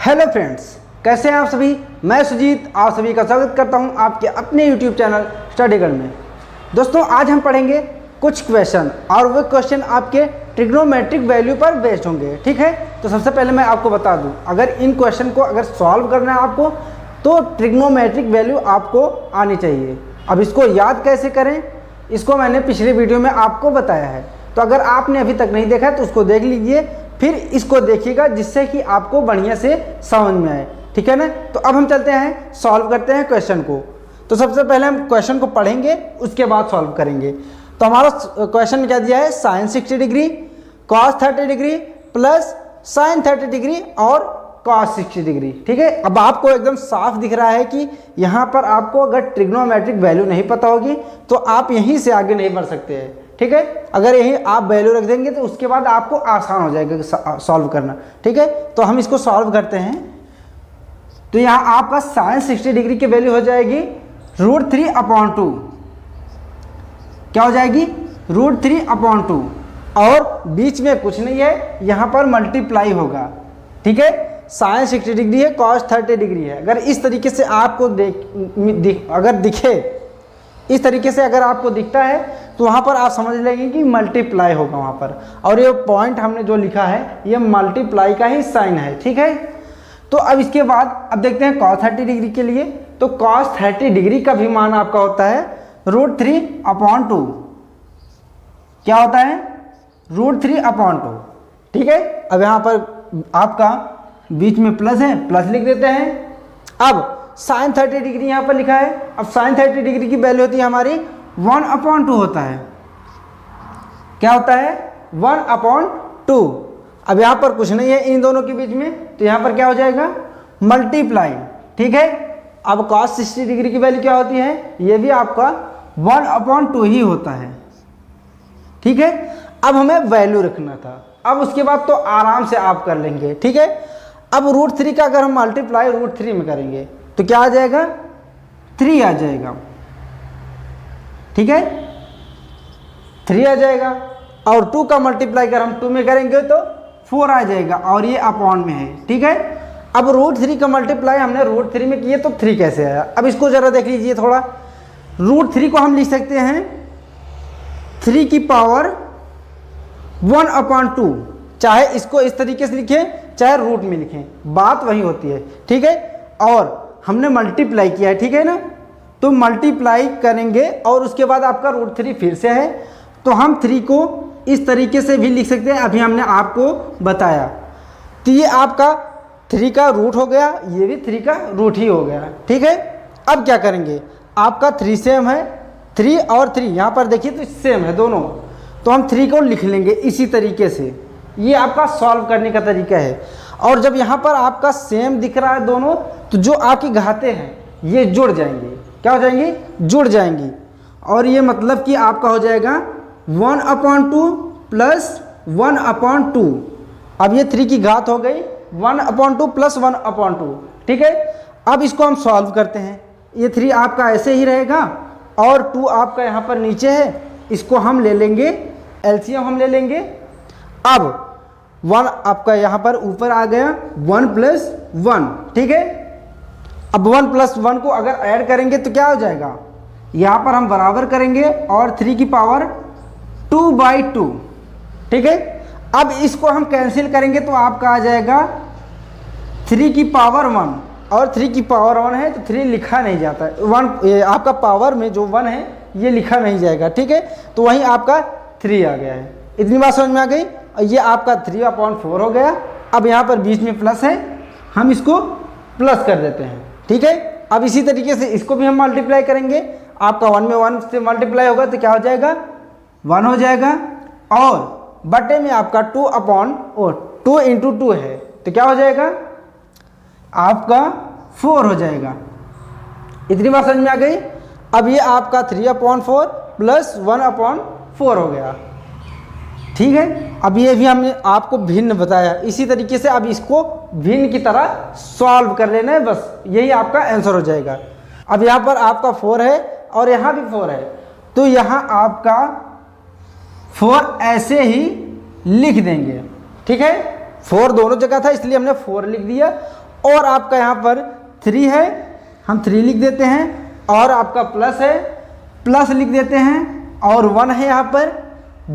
Hello friends, कैसे हैं आप सभी। मैं सुजीत आप सभी का स्वागत करता हूं आपके अपने यूट्यूब चैनल स्टडी गर्ल में। दोस्तों, आज हम पढ़ेंगे कुछ क्वेश्चन और वो क्वेश्चन आपके ट्रिग्नोमेट्रिक वैल्यू पर बेस्ड होंगे। ठीक है, तो सबसे पहले मैं आपको बता दूं, अगर इन क्वेश्चन को अगर सॉल्व करना है आपको तो ट्रिग्नोमेट्रिक वैल्यू आपको आनी चाहिए। अब इसको याद कैसे करें, इसको मैंने पिछले वीडियो में आपको बताया है, तो अगर आपने अभी तक नहीं देखा है तो उसको देख लीजिए, फिर इसको देखिएगा जिससे कि आपको बढ़िया से समझ में आए। ठीक है ना। तो अब हम चलते हैं, सॉल्व करते हैं क्वेश्चन को। तो सबसे पहले हम क्वेश्चन को पढ़ेंगे, उसके बाद सॉल्व करेंगे। तो हमारा क्वेश्चन क्या दिया है, sine 60 degree cos 30 degree plus sine 30 degree और कॉस 60 डिग्री। ठीक है, अब आपको एकदम साफ दिख रहा है कि यहाँ पर आपको अगर ट्रिग्नोमेट्रिक वैल्यू नहीं पता होगी तो आप यहीं से आगे नहीं बढ़ सकते हैं। ठीक है, अगर यही आप वैल्यू रख देंगे तो उसके बाद आपको आसान हो जाएगा सॉल्व करना। ठीक है, तो हम इसको सॉल्व करते हैं। तो यहाँ आपका साइन 60 डिग्री की वैल्यू हो जाएगी √3/2। क्या हो जाएगी, √3/2, और बीच में कुछ नहीं है, यहाँ पर मल्टीप्लाई होगा। ठीक है, साइन 60 डिग्री है, कॉस 30 डिग्री है। अगर इस तरीके से आपको अगर दिखे, इस तरीके से अगर आपको दिखता है तो वहाँ पर आप समझ लेंगे कि मल्टीप्लाई होगा वहाँ पर, और ये पॉइंट हमने जो लिखा है ये मल्टीप्लाई का ही साइन है। ठीक है, तो अब इसके बाद अब देखते हैं कॉस 30 डिग्री के लिए। तो कॉस 30 डिग्री का भी मान आपका होता है √3/2। क्या होता है, √3/2। ठीक है, अब यहाँ पर आपका बीच में प्लस है, प्लस लिख देते हैं। अब साइन 30 डिग्री यहाँ पर लिखा है। अब साइन 30 डिग्री की वैल्यू होती है हमारी 1/2 होता है। क्या होता है, 1/2। अब यहाँ पर कुछ नहीं है इन दोनों के बीच में, तो यहाँ पर क्या हो जाएगा, मल्टीप्लाई। ठीक है, अब cos 60 डिग्री की वैल्यू क्या होती है, ये भी आपका 1/2 ही होता है। ठीक है, अब हमें वैल्यू रखना था, अब उसके बाद तो आराम से आप कर लेंगे। ठीक है, अब √3 का अगर हम मल्टीप्लाई √3 में करेंगे तो क्या आ जाएगा, 3 आ जाएगा। ठीक है, 3 आ जाएगा, और 2 का मल्टीप्लाई अगर हम 2 में करेंगे तो 4 आ जाएगा, और ये अपॉन में है। ठीक है, अब √3 का मल्टीप्लाई हमने √3 में किए तो 3 कैसे आया। अब इसको जरा देख लीजिए थोड़ा, √3 को हम लिख सकते हैं 3 की पावर 1/2, चाहे इसको इस तरीके से लिखें चाहे रूट में लिखें, बात वही होती है। ठीक है, और हमने मल्टीप्लाई किया है। ठीक है ना, तो मल्टीप्लाई करेंगे और उसके बाद आपका √3 फिर से है, तो हम 3 को इस तरीके से भी लिख सकते हैं, अभी हमने आपको बताया। तो ये आपका 3 का रूट हो गया, ये भी 3 का रूट ही हो गया। ठीक है, अब क्या करेंगे, आपका 3 सेम है, 3 और 3 यहाँ पर देखिए तो सेम है दोनों, तो हम 3 को लिख लेंगे इसी तरीके से। ये आपका सॉल्व करने का तरीका है। और जब यहाँ पर आपका सेम दिख रहा है दोनों, तो जो आपकी घातें हैं ये जुड़ जाएंगी। क्या हो जाएंगी, जुड़ जाएंगी, और ये मतलब कि आपका हो जाएगा 1/2 प्लस 1/2। अब ये 3 की घात हो गई 1/2 प्लस 1/2। ठीक है, अब इसको हम सॉल्व करते हैं। ये 3 आपका ऐसे ही रहेगा और 2 आपका यहाँ पर नीचे है, इसको हम ले लेंगे, एलसीएम हम ले लेंगे। अब 1 आपका यहाँ पर ऊपर आ गया, 1 + 1। ठीक है, अब 1 + 1 को अगर ऐड करेंगे तो क्या हो जाएगा, यहाँ पर हम बराबर करेंगे और 3 की पावर 2/2। ठीक है, अब इसको हम कैंसिल करेंगे तो आपका आ जाएगा 3 की पावर 1, और 3 की पावर 1 है तो 3 लिखा नहीं जाता है, 1 आपका पावर में जो 1 है ये लिखा नहीं जाएगा। ठीक है, तो वहीं आपका 3 आ गया है। इतनी बात समझ में आ गई। ये आपका 3/4 हो गया। अब यहाँ पर बीच में प्लस है, हम इसको प्लस कर देते हैं। ठीक है, अब इसी तरीके से इसको भी हम मल्टीप्लाई करेंगे, आपका 1 में 1 से मल्टीप्लाई होगा तो क्या हो जाएगा, 1 हो जाएगा, और बटे में आपका 2 × 2 है तो क्या हो जाएगा, आपका 4 हो जाएगा। इतनी बात समझ में आ गई। अब ये आपका 3/4 प्लस 1/4 हो गया। ठीक है, अब ये भी हमने आपको भिन्न बताया, इसी तरीके से अब इसको भिन्न की तरह सॉल्व कर लेना है, बस यही आपका आंसर हो जाएगा। अब यहाँ पर आपका 4 है और यहाँ भी 4 है, तो यहाँ आपका 4 ऐसे ही लिख देंगे। ठीक है, 4 दोनों जगह था इसलिए हमने 4 लिख दिया, और आपका यहाँ पर 3 है, हम 3 लिख देते हैं, और आपका प्लस है, प्लस लिख देते हैं, और 1 है यहाँ पर,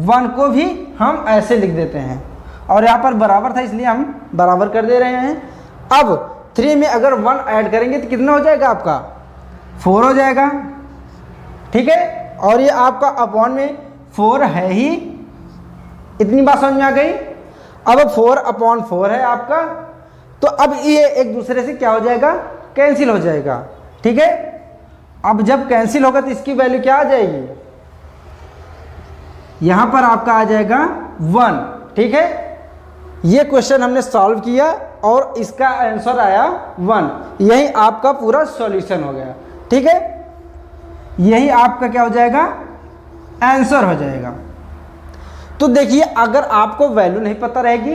1 को भी हम ऐसे लिख देते हैं, और यहाँ पर बराबर था इसलिए हम बराबर कर दे रहे हैं। अब 3 में अगर 1 ऐड करेंगे तो कितना हो जाएगा आपका 4 हो जाएगा, ठीक है। और ये आपका अपॉन में 4 है ही, इतनी बात समझ में आ गई। अब 4/4 है आपका, तो अब ये एक दूसरे से क्या हो जाएगा, कैंसिल हो जाएगा, ठीक है। अब जब कैंसिल होगा तो इसकी वैल्यू क्या आ जाएगी, यहां पर आपका आ जाएगा 1, ठीक है। ये क्वेश्चन हमने सॉल्व किया और इसका आंसर आया 1, यही आपका पूरा सॉल्यूशन हो गया, ठीक है। यही आपका क्या हो जाएगा, आंसर हो जाएगा। तो देखिए अगर आपको वैल्यू नहीं पता रहेगी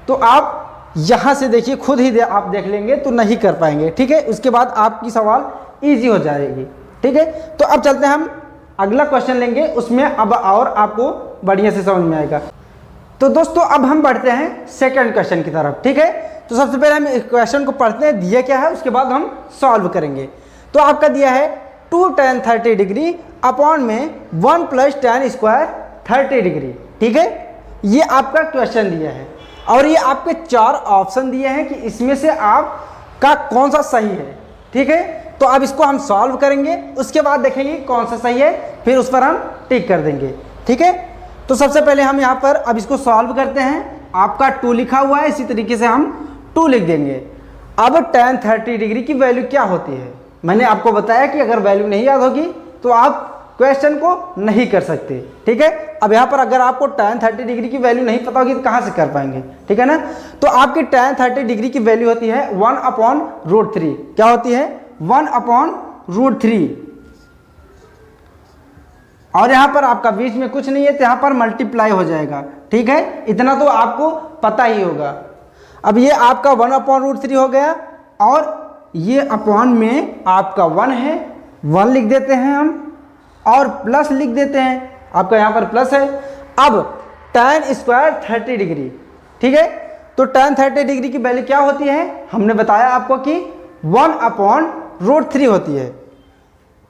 तो आप यहां से देखिए खुद ही आप देख लेंगे तो नहीं कर पाएंगे, ठीक है। उसके बाद आपकी सवाल इजी हो जाएगी, ठीक है। तो अब चलते हैं, हम अगला क्वेश्चन लेंगे, उसमें अब और आपको बढ़िया से समझ में आएगा। तो दोस्तों अब हम बढ़ते हैं सेकंड क्वेश्चन की तरफ, ठीक है। तो सबसे पहले हम इस क्वेश्चन को पढ़ते हैं, दिया क्या है, उसके बाद हम सॉल्व करेंगे। तो आपका दिया है 2 tan 30 डिग्री अपॉन में 1 + tan स्क्वायर 30 डिग्री, ठीक है। ये आपका क्वेश्चन दिया है और ये आपके 4 ऑप्शन दिए हैं कि इसमें से आपका कौन सा सही है, ठीक है। तो अब इसको हम सॉल्व करेंगे, उसके बाद देखेंगे कौन सा सही है, फिर उस पर हम टिक कर देंगे, ठीक है। तो सबसे पहले हम यहाँ पर अब इसको सॉल्व करते हैं। आपका 2 लिखा हुआ है, इसी तरीके से हम 2 लिख देंगे। अब tan 30 डिग्री की वैल्यू क्या होती है, मैंने आपको बताया कि अगर वैल्यू नहीं याद होगी तो आप क्वेश्चन को नहीं कर सकते, ठीक है। अब यहाँ पर अगर आपको tan 30 डिग्री की वैल्यू नहीं पता होगी तो कहाँ से कर पाएंगे, ठीक है ना। तो आपकी tan 30 डिग्री की वैल्यू होती है 1/√3, क्या होती है 1/√3, और यहाँ पर आपका बीच में कुछ नहीं है तो यहाँ पर मल्टीप्लाई हो जाएगा, ठीक है। इतना तो आपको पता ही होगा। अब ये आपका 1/√3 हो गया और ये अपॉन में आपका 1 है, 1 लिख देते हैं हम और प्लस लिख देते हैं, आपका यहाँ पर प्लस है। अब tan स्क्वायर 30 डिग्री, ठीक है। तो tan 30 डिग्री की वैल्यू क्या होती है, हमने बताया आपको कि 1/√3 होती है।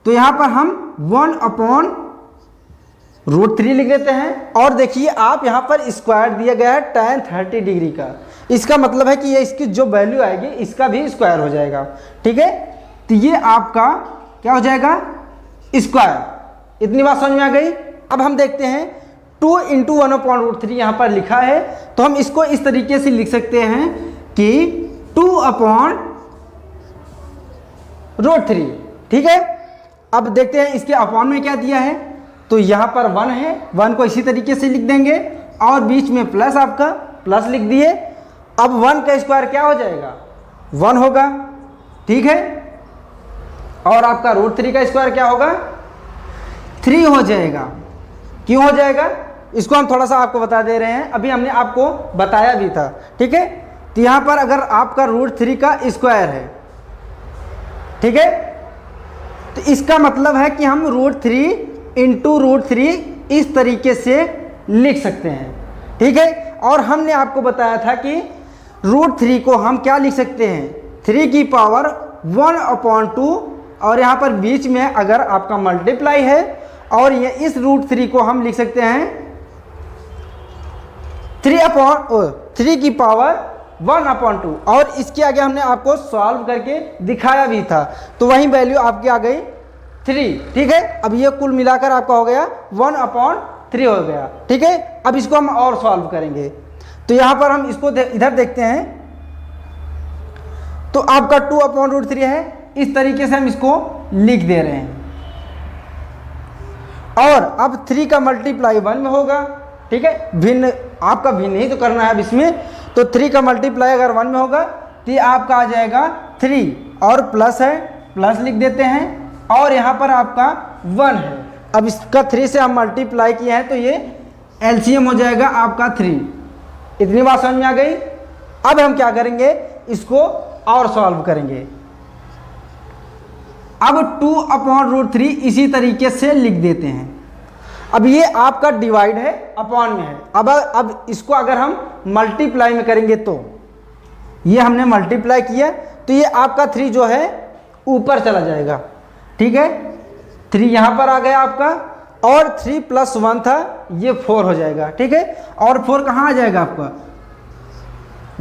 तो यहाँ पर हम 1/√3 लिख देते हैं और देखिए आप यहाँ पर स्क्वायर दिया गया है tan 30 डिग्री का, इसका मतलब है कि ये इसकी जो वैल्यू आएगी इसका भी स्क्वायर हो जाएगा, ठीक है। तो ये आपका क्या हो जाएगा स्क्वायर, इतनी बात समझ में आ गई। अब हम देखते हैं 2 × 1/√3 यहाँ पर लिखा है, तो हम इसको इस तरीके से लिख सकते हैं कि 2/√3, ठीक है। अब देखते हैं इसके अपॉन में क्या दिया है, तो यहाँ पर 1 है, 1 को इसी तरीके से लिख देंगे और बीच में प्लस, आपका प्लस लिख दिए। अब 1 का स्क्वायर क्या हो जाएगा 1 होगा, ठीक है। और आपका √3 का स्क्वायर क्या होगा 3 हो जाएगा। क्यों हो जाएगा इसको हम थोड़ा सा आपको बता दे रहे हैं, अभी हमने आपको बताया भी था, ठीक है। तो यहाँ पर अगर आपका √3 का स्क्वायर है, ठीक है, तो इसका मतलब है कि हम √3 × √3 इस तरीके से लिख सकते हैं, ठीक है। और हमने आपको बताया था कि √3 को हम क्या लिख सकते हैं 3 की पावर 1/2, और यहाँ पर बीच में अगर आपका मल्टीप्लाई है और ये इस √3 को हम लिख सकते हैं 3 की पावर 1/2, और इसके आगे हमने आपको सॉल्व करके दिखाया भी था, तो वही वैल्यू आपकी आ गई 3, ठीक है। अब ये कुल मिलाकर आपका हो गया 1/3 हो गया, ठीक है। अब इसको हम और सॉल्व करेंगे, तो यहाँ पर हम इसको इधर देखते हैं, तो आपका 2/√3 है, इस तरीके से हम इसको लिख दे रहे हैं। और अब 3 का मल्टीप्लाई 1 में होगा, ठीक है। भिन्न आपका भिन्न ही तो करना है अब इसमें, तो 3 का मल्टीप्लाई अगर 1 में होगा तो आपका आ जाएगा 3 और प्लस है, प्लस लिख देते हैं, और यहाँ पर आपका 1 है। अब इसका 3 से हम मल्टीप्लाई किए हैं तो ये एलसीएम हो जाएगा आपका 3, इतनी बात समझ में आ गई। अब हम क्या करेंगे इसको और सॉल्व करेंगे। अब 2/√3 इसी तरीके से लिख देते हैं। अब ये आपका डिवाइड है, अपॉन में है। अब इसको अगर हम मल्टीप्लाई में करेंगे तो ये हमने मल्टीप्लाई किया तो ये आपका 3 जो है ऊपर चला जाएगा, ठीक है। 3 यहाँ पर आ गया आपका, और 3 + 1 था, ये 4 हो जाएगा, ठीक है। और 4 कहाँ आ जाएगा आपका,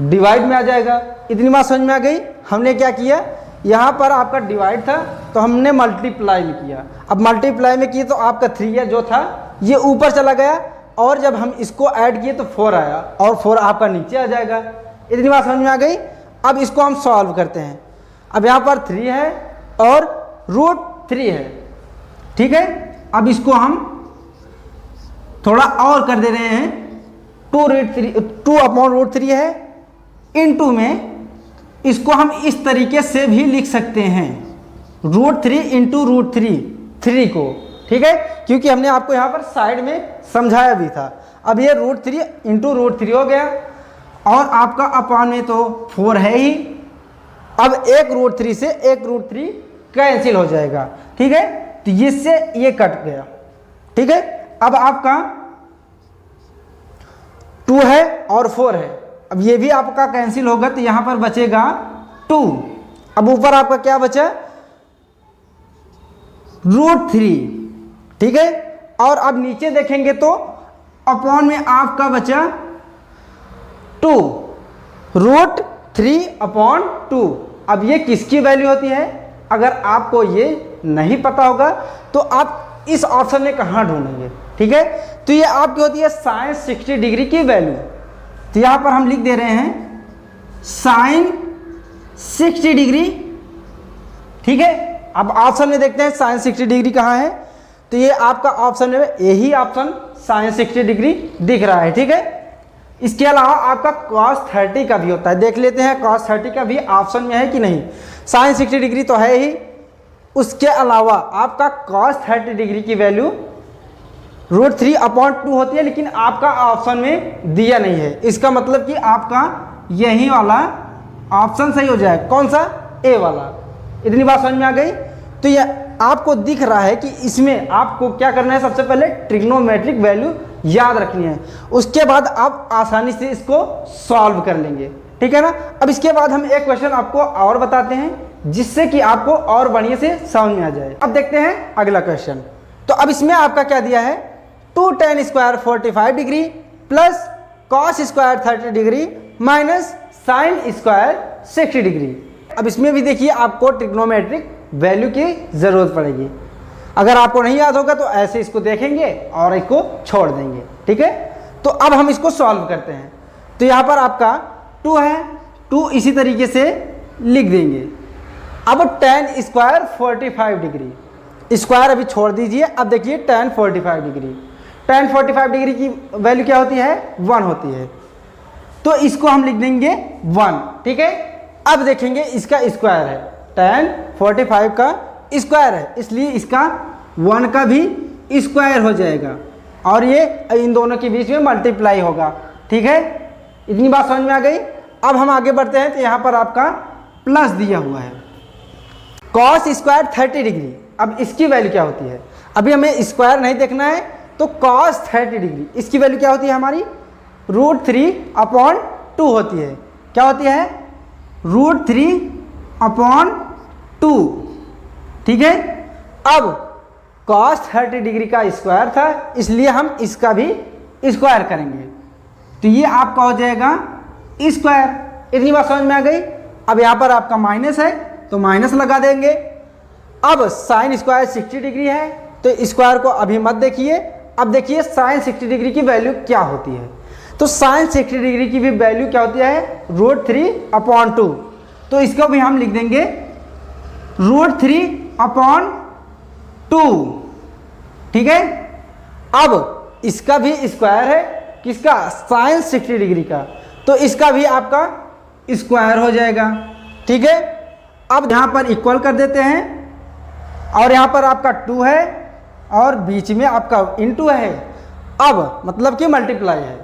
डिवाइड में आ जाएगा। इतनी बात समझ में आ गई। हमने क्या किया, यहाँ पर आपका डिवाइड था तो हमने मल्टीप्लाई में किया। अब मल्टीप्लाई में किए तो आपका 3 है जो था ये ऊपर चला गया, और जब हम इसको ऐड किए तो 4 आया, और 4 आपका नीचे आ जाएगा। इतनी बात समझ में आ गई। अब इसको हम सॉल्व करते हैं। अब यहाँ पर 3 है और √3 है, ठीक है। अब इसको हम थोड़ा और कर दे रहे हैं, 2/√3 है, इनटू में इसको हम इस तरीके से भी लिख सकते हैं, √3 × √3, 3 को, ठीक है, क्योंकि हमने आपको यहाँ पर साइड में समझाया भी था। अब ये √3 × √3 हो गया, और आपका अपॉन में तो 4 है ही। अब एक √3 से एक √3 कैंसिल हो जाएगा, ठीक है। तो इससे ये कट गया, ठीक है। अब आपका 2 है और 4 है, अब ये भी आपका कैंसिल होगा तो यहां पर बचेगा 2। अब ऊपर आपका क्या बचा, √3, ठीक है। और अब नीचे देखेंगे तो अपॉन में आपका बचा 2, √3/2। अब ये किसकी वैल्यू होती है, अगर आपको ये नहीं पता होगा तो आप इस ऑप्शन में कहाँ ढूंढेंगे, ठीक है। तो ये आपकी होती है sin 60 डिग्री की वैल्यू। तो यहाँ पर हम लिख दे रहे हैं sin 60 डिग्री, ठीक है। अब ऑप्शन में देखते हैं sin 60 डिग्री कहाँ है, तो ये आपका ऑप्शन में यही ऑप्शन sin 60 डिग्री दिख रहा है, ठीक है। इसके अलावा आपका cos 30 का भी होता है, देख लेते हैं cos 30 का भी ऑप्शन में है कि नहीं। sin 60 डिग्री तो है ही, उसके अलावा आपका cos 30 डिग्री की वैल्यू √3/2 होती है, लेकिन आपका ऑप्शन में दिया नहीं है। इसका मतलब कि आपका यही वाला ऑप्शन सही हो जाएगा, कौन सा, ए वाला। इतनी बात समझ में आ गई। तो ये आपको दिख रहा है कि इसमें आपको क्या करना है, सबसे पहले ट्रिग्नोमेट्रिक वैल्यू याद रखनी है, उसके बाद आप आसानी से इसको सॉल्व कर लेंगे, ठीक है ना। अब इसके बाद हम एक क्वेश्चन आपको और बताते हैं जिससे कि आपको और बढ़िया से समझ में आ जाए। अब देखते हैं अगला क्वेश्चन। तो अब इसमें आपका क्या दिया है, 2 tan square 45 degree plus cos square 30 degree minus sin square 60 degree. अब इसमें भी देखिए आपको ट्रिग्नोमेट्रिक वैल्यू की जरूरत पड़ेगी। अगर आपको नहीं याद होगा तो ऐसे इसको देखेंगे और इसको छोड़ देंगे, ठीक है। तो अब हम इसको सॉल्व करते हैं। तो यहाँ पर आपका 2 है, 2 इसी तरीके से लिख देंगे। अब tan स्क्वायर 45 डिग्री, स्क्वायर अभी छोड़ दीजिए। अब देखिए tan 45 डिग्री, tan 45 डिग्री की वैल्यू क्या होती है, 1 होती है, तो इसको हम लिख देंगे 1, ठीक है। अब देखेंगे इसका स्क्वायर है, tan 45 का स्क्वायर है, इसलिए इसका 1 का भी स्क्वायर हो जाएगा, और ये इन दोनों के बीच में मल्टीप्लाई होगा, ठीक है। इतनी बात समझ में आ गई। अब हम आगे बढ़ते हैं। तो यहाँ पर आपका प्लस दिया हुआ है, cos स्क्वायर 30 डिग्री। अब इसकी वैल्यू क्या होती है, अभी हमें स्क्वायर नहीं देखना है, तो cos 30 डिग्री इसकी वैल्यू क्या होती है हमारी, √3/2 होती है। क्या होती है, √3/2, ठीक है। अब cos 30 डिग्री का स्क्वायर था, इसलिए हम इसका भी स्क्वायर करेंगे, तो ये आपका हो जाएगा स्क्वायर। इतनी बात समझ में आ गई। अब यहाँ पर आपका माइनस है तो माइनस लगा देंगे। अब sin स्क्वायर 60 डिग्री है, तो स्क्वायर को अभी मत देखिए। अब देखिए sin 60 डिग्री की वैल्यू क्या होती है। तो sin 60 डिग्री की भी वैल्यू क्या होती है, √3/2। तो इसको भी हम लिख देंगे √3/2, ठीक है। अब इसका भी स्क्वायर है, किसका, sin 60 डिग्री का, तो इसका भी आपका स्क्वायर हो जाएगा, ठीक है। अब यहाँ पर इक्वल कर देते हैं, और यहाँ पर आपका 2 है और बीच में आपका इनटू है, अब मतलब कि मल्टीप्लाई है।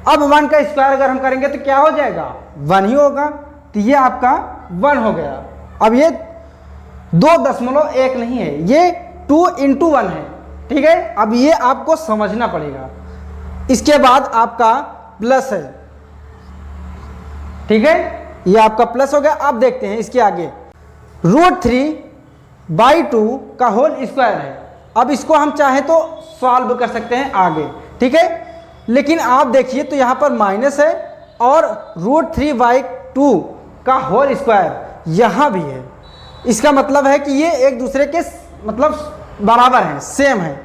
अब 1 का स्क्वायर अगर हम करेंगे तो क्या हो जाएगा, 1 ही होगा, तो ये आपका 1 हो गया। अब ये 2.1 नहीं है, ये 2 × 1 है, ठीक है। अब ये आपको समझना पड़ेगा। इसके बाद आपका प्लस है, ठीक है। ये आपका प्लस हो गया। अब देखते हैं इसके आगे, √3/2 का होल स्क्वायर है। अब इसको हम चाहें तो सॉल्व कर सकते हैं आगे, ठीक है। लेकिन आप देखिए तो यहाँ पर माइनस है और √3/2 का होल स्क्वायर यहाँ भी है। इसका मतलब है कि ये एक दूसरे के मतलब बराबर हैं, सेम है।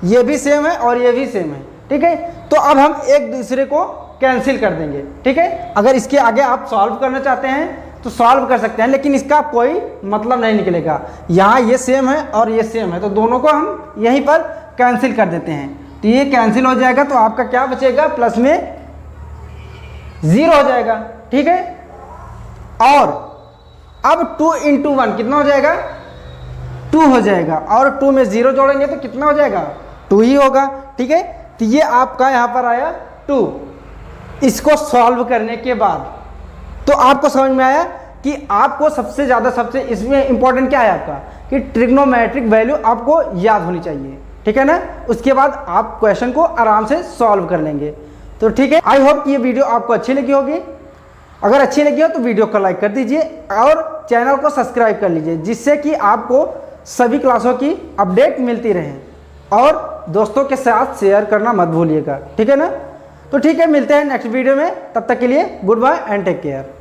ये भी सेम है और ये भी सेम है, ठीक है। तो अब हम एक दूसरे को कैंसिल कर देंगे, ठीक है। अगर इसके आगे आप सॉल्व करना चाहते हैं तो सॉल्व कर सकते हैं, लेकिन इसका कोई मतलब नहीं निकलेगा। यहाँ ये सेम है और ये सेम है, तो दोनों को हम यहीं पर कैंसिल कर देते हैं। तो ये कैंसिल हो जाएगा, तो आपका क्या बचेगा, प्लस में 0 हो जाएगा, ठीक है। और अब 2 × 1 कितना हो जाएगा, 2 हो जाएगा। और 2 में 0 जोड़ेंगे तो कितना हो जाएगा, 2 ही होगा, ठीक है। तो ये आपका यहाँ पर आया 2। इसको सॉल्व करने के बाद तो आपको समझ में आया कि आपको सबसे इसमें इंपॉर्टेंट क्या है आपका, कि ट्रिग्नोमेट्रिक वैल्यू आपको याद होनी चाहिए, ठीक है ना। उसके बाद आप क्वेश्चन को आराम से सॉल्व कर लेंगे। तो ठीक है, आई होप कि ये वीडियो आपको अच्छी लगी होगी। अगर अच्छी लगी हो तो वीडियो को लाइक कर दीजिए और चैनल को सब्सक्राइब कर लीजिए, जिससे कि आपको सभी क्लासों की अपडेट मिलती रहे। और दोस्तों के साथ शेयर करना मत भूलिएगा, ठीक है ना। तो ठीक है, मिलते हैं नेक्स्ट वीडियो में। तब तक के लिए goodbye and take care.